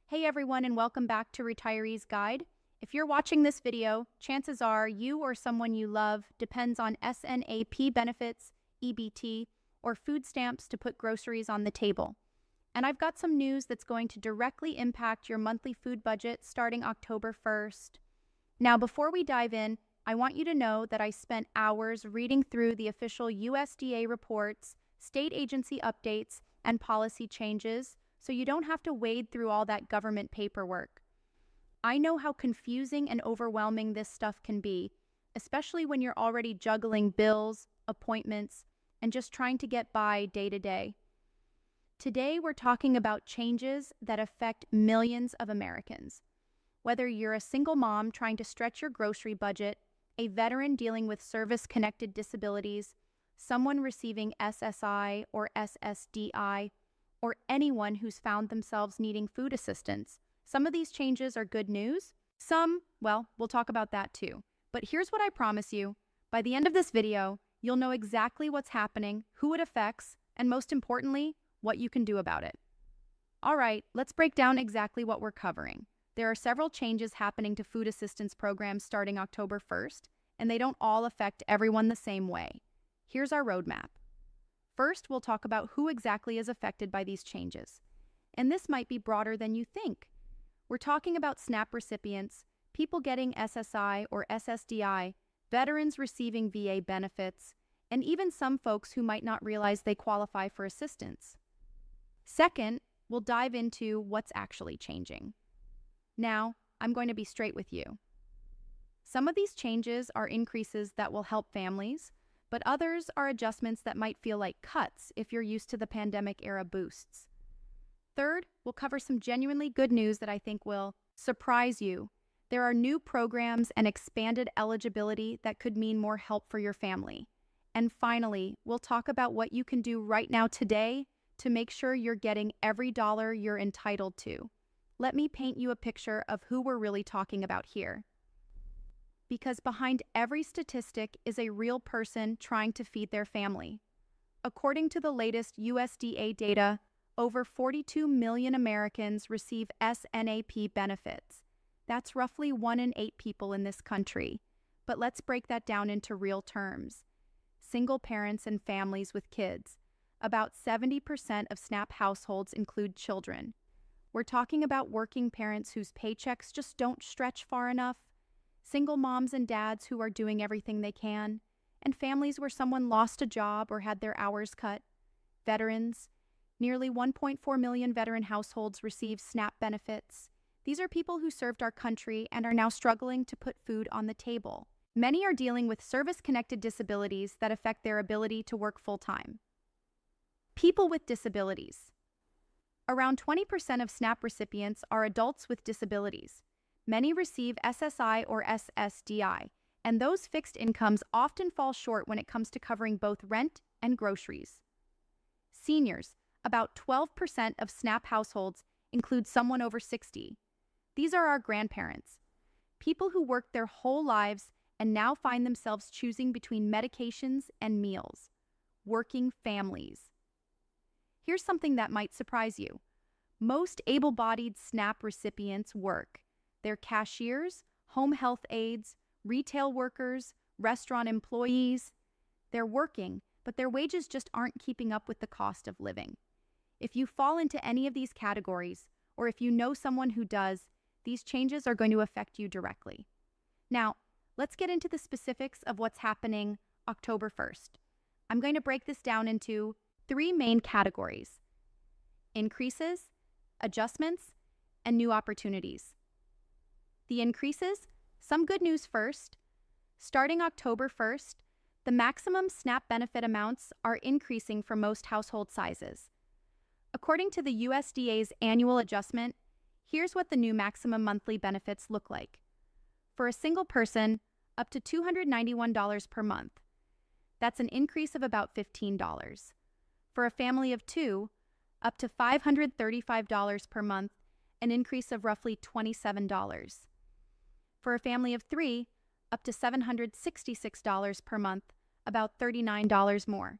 Hey everyone, and welcome back to Retiree's Guide. If you're watching this video, chances are you or someone you love depends on SNAP benefits, EBT, or food stamps to put groceries on the table. And I've got some news that's going to directly impact your monthly food budget starting October 1st. Now, before we dive in, I want you to know that I spent hours reading through the official USDA reports, state agency updates, and policy changes, so you don't have to wade through all that government paperwork. I know how confusing and overwhelming this stuff can be, especially when you're already juggling bills, appointments, and just trying to get by day to day. Today, we're talking about changes that affect millions of Americans. Whether you're a single mom trying to stretch your grocery budget, a veteran dealing with service-connected disabilities, someone receiving SSI or SSDI, or anyone who's found themselves needing food assistance. Some of these changes are good news. Some, well, we'll talk about that too. But here's what I promise you. By the end of this video, you'll know exactly what's happening, who it affects, and most importantly, what you can do about it. All right, let's break down exactly what we're covering. There are several changes happening to food assistance programs starting October 1st, and they don't all affect everyone the same way. Here's our roadmap. First, we'll talk about who exactly is affected by these changes. And this might be broader than you think. We're talking about SNAP recipients, people getting SSI or SSDI, veterans receiving VA benefits, and even some folks who might not realize they qualify for assistance. Second, we'll dive into what's actually changing. Now, I'm going to be straight with you. Some of these changes are increases that will help families, but others are adjustments that might feel like cuts if you're used to the pandemic-era boosts. Third, we'll cover some genuinely good news that I think will surprise you. There are new programs and expanded eligibility that could mean more help for your family. And finally, we'll talk about what you can do right now today to make sure you're getting every dollar you're entitled to. Let me paint you a picture of who we're really talking about here. Because behind every statistic is a real person trying to feed their family. According to the latest USDA data, over 42 million Americans receive SNAP benefits. That's roughly 1 in 8 people in this country. But let's break that down into real terms. Single parents and families with kids. About 70% of SNAP households include children. We're talking about working parents whose paychecks just don't stretch far enough, single moms and dads who are doing everything they can, and families where someone lost a job or had their hours cut. Veterans. Nearly 1.4 million veteran households receive SNAP benefits. These are people who served our country and are now struggling to put food on the table. Many are dealing with service-connected disabilities that affect their ability to work full-time. People with disabilities. Around 20% of SNAP recipients are adults with disabilities. Many receive SSI or SSDI, and those fixed incomes often fall short when it comes to covering both rent and groceries. Seniors. About 12% of SNAP households include someone over 60. These are our grandparents, people who worked their whole lives and now find themselves choosing between medications and meals. Working families. Here's something that might surprise you. Most able-bodied SNAP recipients work. They're cashiers, home health aides, retail workers, restaurant employees. They're working, but their wages just aren't keeping up with the cost of living. If you fall into any of these categories, or if you know someone who does, these changes are going to affect you directly. Now, let's get into the specifics of what's happening October 1st. I'm going to break this down into 3 main categories: increases, adjustments, and new opportunities. The increases, some good news first. Starting October 1st, the maximum SNAP benefit amounts are increasing for most household sizes. According to the USDA's annual adjustment, here's what the new maximum monthly benefits look like. For a single person, up to $291 per month. That's an increase of about $15. For a family of 2, up to $535 per month, an increase of roughly $27. For a family of 3, up to $766 per month, about $39 more.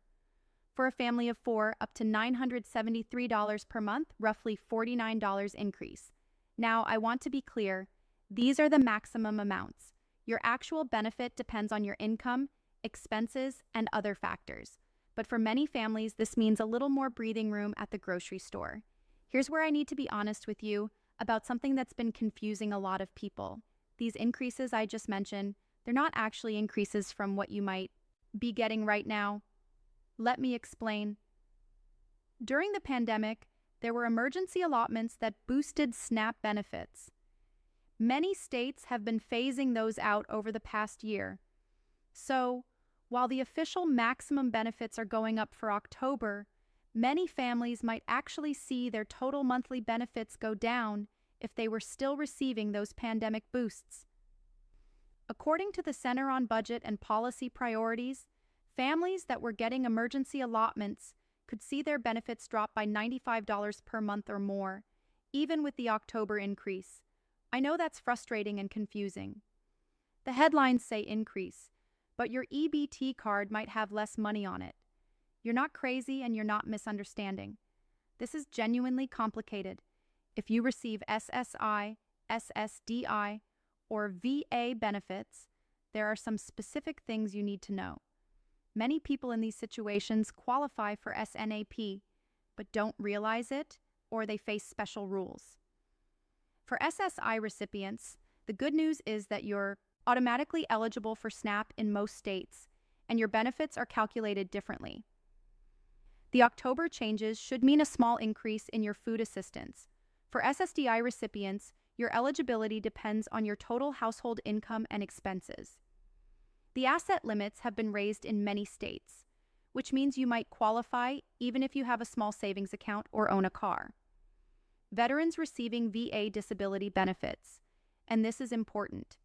For a family of 4, up to $973 per month, roughly $49 increase. Now, I want to be clear. These are the maximum amounts. Your actual benefit depends on your income, expenses, and other factors. But for many families, this means a little more breathing room at the grocery store. Here's where I need to be honest with you about something that's been confusing a lot of people. These increases I just mentioned, they're not actually increases from what you might be getting right now. Let me explain. During the pandemic, there were emergency allotments that boosted SNAP benefits. Many states have been phasing those out over the past year. So, while the official maximum benefits are going up for October, many families might actually see their total monthly benefits go down if they were still receiving those pandemic boosts. According to the Center on Budget and Policy Priorities, families that were getting emergency allotments could see their benefits drop by $95 per month or more, even with the October increase. I know that's frustrating and confusing. The headlines say increase, but your EBT card might have less money on it. You're not crazy and you're not misunderstanding. This is genuinely complicated. If you receive SSI, SSDI, or VA benefits, there are some specific things you need to know. Many people in these situations qualify for SNAP, but don't realize it, or they face special rules. For SSI recipients, the good news is that you're automatically eligible for SNAP in most states, and your benefits are calculated differently. The October changes should mean a small increase in your food assistance. For SSDI recipients, your eligibility depends on your total household income and expenses. The asset limits have been raised in many states, which means you might qualify even if you have a small savings account or own a car. Veterans receiving VA disability benefits, and this is important.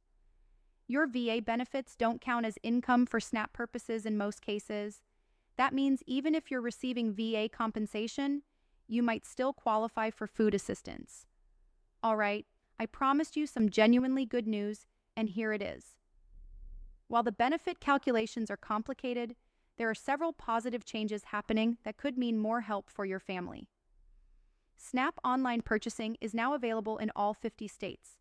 Your VA benefits don't count as income for SNAP purposes in most cases. That means even if you're receiving VA compensation, you might still qualify for food assistance. All right, I promised you some genuinely good news, and here it is. While the benefit calculations are complicated, there are several positive changes happening that could mean more help for your family. SNAP online purchasing is now available in all 50 states.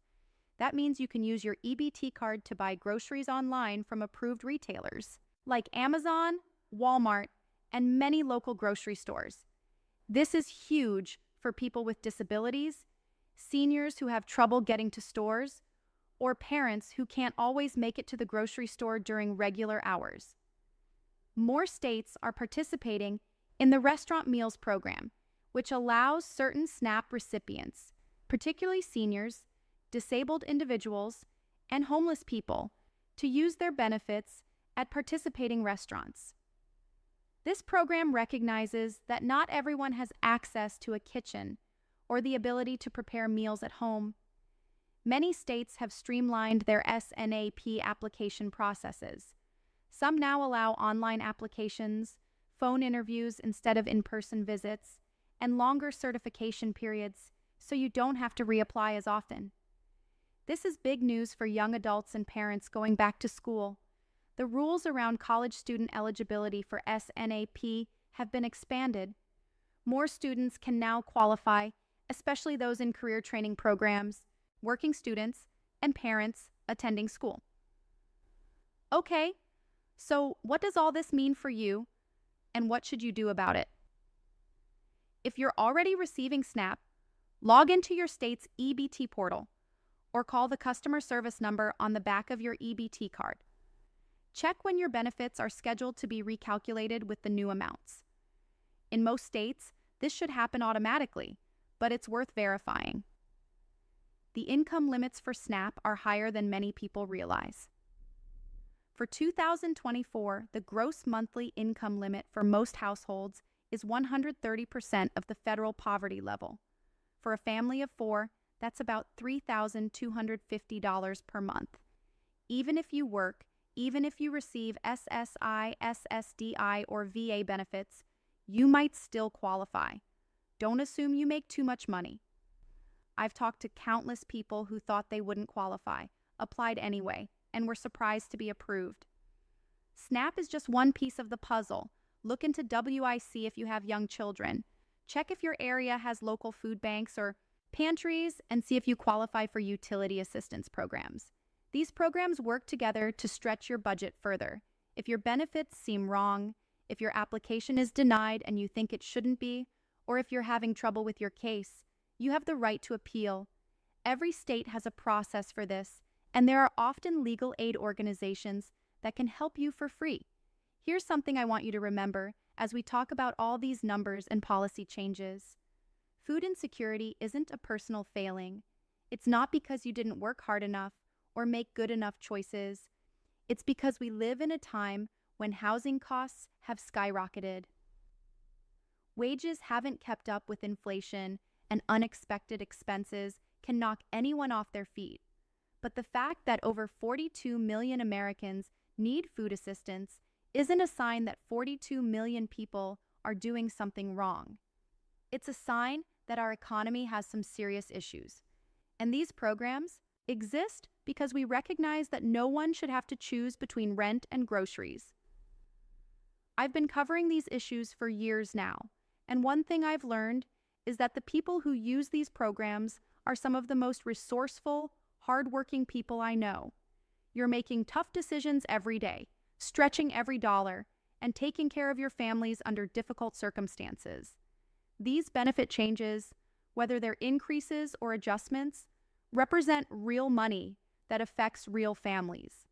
That means you can use your EBT card to buy groceries online from approved retailers like Amazon, Walmart, and many local grocery stores. This is huge for people with disabilities, seniors who have trouble getting to stores, or parents who can't always make it to the grocery store during regular hours. More states are participating in the Restaurant Meals Program, which allows certain SNAP recipients, particularly seniors, disabled individuals, and homeless people, to use their benefits at participating restaurants. This program recognizes that not everyone has access to a kitchen or the ability to prepare meals at home. Many states have streamlined their SNAP application processes. Some now allow online applications, phone interviews instead of in-person visits, and longer certification periods, so you don't have to reapply as often. This is big news for young adults and parents going back to school. The rules around college student eligibility for SNAP have been expanded. More students can now qualify, especially those in career training programs, working students, and parents attending school. Okay, so what does all this mean for you, and what should you do about it? If you're already receiving SNAP, log into your state's EBT portal or call the customer service number on the back of your EBT card. Check when your benefits are scheduled to be recalculated with the new amounts. In most states, this should happen automatically, but it's worth verifying. The income limits for SNAP are higher than many people realize. For 2024, the gross monthly income limit for most households is 130% of the federal poverty level. For a family of 4, that's about $3,250 per month. Even if you work, even if you receive SSI, SSDI, or VA benefits, you might still qualify. Don't assume you make too much money. I've talked to countless people who thought they wouldn't qualify, applied anyway, and were surprised to be approved. SNAP is just one piece of the puzzle. Look into WIC if you have young children. Check if your area has local food banks or pantries, and see if you qualify for utility assistance programs. These programs work together to stretch your budget further. If your benefits seem wrong, if your application is denied and you think it shouldn't be, or if you're having trouble with your case, you have the right to appeal. Every state has a process for this, and there are often legal aid organizations that can help you for free. Here's something I want you to remember as we talk about all these numbers and policy changes. Food insecurity isn't a personal failing. It's not because you didn't work hard enough or make good enough choices. It's because we live in a time when housing costs have skyrocketed. Wages haven't kept up with inflation, and unexpected expenses can knock anyone off their feet. But the fact that over 42 million Americans need food assistance isn't a sign that 42 million people are doing something wrong. It's a sign that our economy has some serious issues. And these programs exist because we recognize that no one should have to choose between rent and groceries. I've been covering these issues for years now, and one thing I've learned is that the people who use these programs are some of the most resourceful, hardworking people I know. You're making tough decisions every day, stretching every dollar, and taking care of your families under difficult circumstances. These benefit changes, whether they're increases or adjustments, represent real money that affects real families.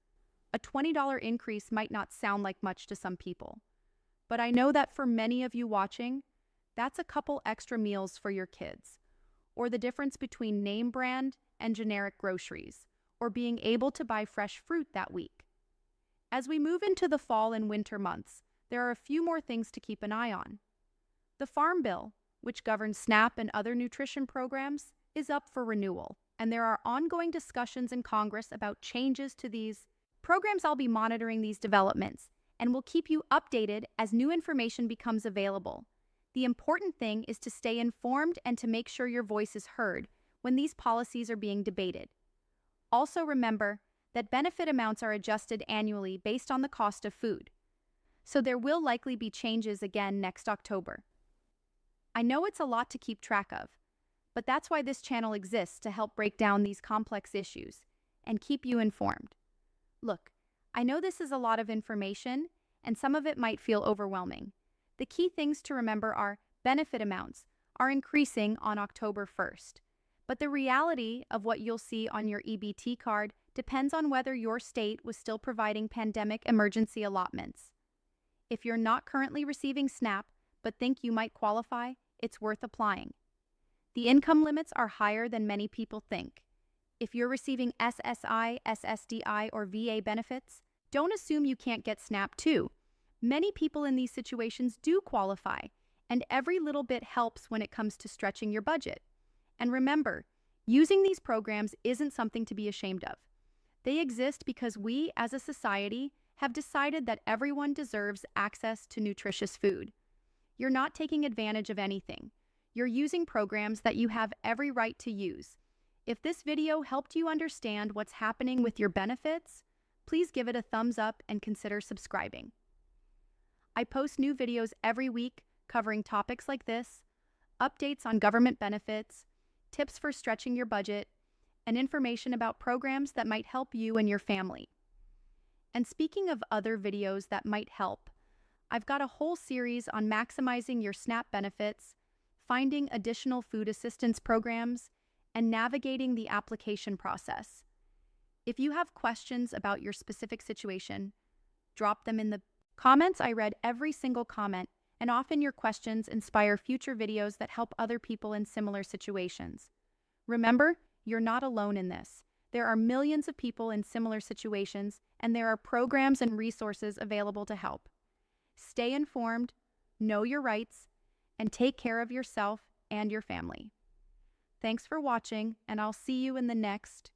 A $20 increase might not sound like much to some people, but I know that for many of you watching, that's a couple extra meals for your kids, or the difference between name brand and generic groceries, or being able to buy fresh fruit that week. As we move into the fall and winter months, there are a few more things to keep an eye on. The Farm Bill, which governs SNAP and other nutrition programs, is up for renewal, and there are ongoing discussions in Congress about changes to these programs. I'll be monitoring these developments and will keep you updated as new information becomes available. The important thing is to stay informed and to make sure your voice is heard when these policies are being debated. Also remember that benefit amounts are adjusted annually based on the cost of food, so there will likely be changes again next October. I know it's a lot to keep track of, but that's why this channel exists, to help break down these complex issues and keep you informed. Look, I know this is a lot of information, and some of it might feel overwhelming. The key things to remember are benefit amounts are increasing on October 1st, but the reality of what you'll see on your EBT card depends on whether your state was still providing pandemic emergency allotments. If you're not currently receiving SNAP but think you might qualify, it's worth applying. The income limits are higher than many people think. If you're receiving SSI, SSDI, or VA benefits, don't assume you can't get SNAP too. Many people in these situations do qualify, and every little bit helps when it comes to stretching your budget. And remember, using these programs isn't something to be ashamed of. They exist because we, as a society, have decided that everyone deserves access to nutritious food. You're not taking advantage of anything. You're using programs that you have every right to use. If this video helped you understand what's happening with your benefits, please give it a thumbs up and consider subscribing. I post new videos every week covering topics like this, updates on government benefits, tips for stretching your budget, and information about programs that might help you and your family. And speaking of other videos that might help, I've got a whole series on maximizing your SNAP benefits, finding additional food assistance programs, and navigating the application process. If you have questions about your specific situation, drop them in the comments. I read every single comment, and often your questions inspire future videos that help other people in similar situations. Remember, you're not alone in this. There are millions of people in similar situations, and there are programs and resources available to help. Stay informed, know your rights, and take care of yourself and your family. Thanks for watching, and I'll see you in the next